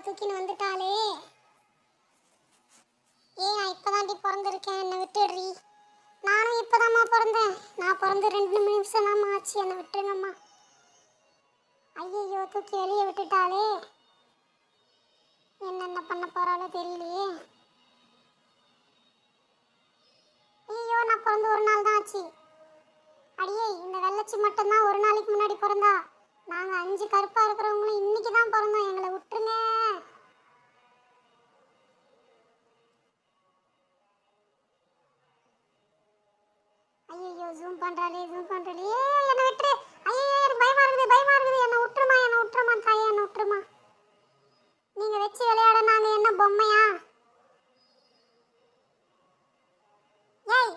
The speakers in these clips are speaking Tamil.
தூக்கின்னு வந்துட்டாளே. நான் இப்பதாண்டி பிறந்திருக்கேன், என்னை விட்டுடுறி. நானும் இப்பதாம்மா பிறந்தேன். நான் பிறந்து 2 நிமிஷம் தான்மா ஆச்சு, என்னை விட்டுருங்கம்மா. ஐயோ, தூக்கி வெளியே விட்டுட்டாளே. என்னென்ன பண்ண போறாளோ தெரியலையே. ஐயோ, நான் பிறந்து 1 நாள் தான் ஆச்சு. அடியே, இந்த வெள்ளச்சி மட்டும்தான் 1 நாளைக்கு முன்னாடி பிறந்தா. நாங்க 5 கருப்பா இருக்கிறவங்களும் இன்னைக்கு தான் பிறந்தோம், எங்களை விட்டுருங்க. ஐயோ, ஜூம் பண்றாளே. என்னை விட்டுரு. ஐயோ, எனக்கு பயமா இருக்குது. என்னை விட்டுருமா தாயே, என்னை விட்டுருமா. நீங்க வச்சு விளையாட நாங்க என்ன பொம்மையா? ஏய்,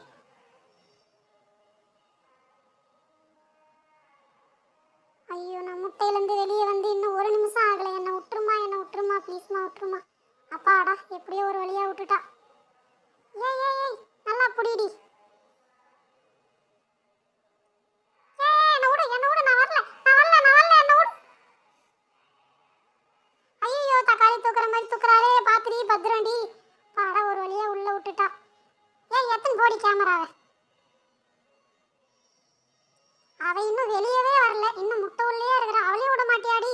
ஐயோ, நான் முட்டையிலேருந்து வெளியே வந்து இன்னும் 1 நிமிஷம் ஆகலை. என்னை விட்டுருமா ப்ளீஸ்மா, விட்டுருமா. அப்பாடா, எப்படியோ ஒரு வழியா விட்டுட்டா. ஏய், நல்லா புடிடி. பத்ரண்டி பாட ஒரு வழியா உள்ள விட்டுட்டா. எத்தனை போடி கேமராவை. அவ இன்னும் வெளியவே வரல, இன்னும் முட்டை உள்ளே இருக்கிறா. அவளையும் விட மாட்டியாடி.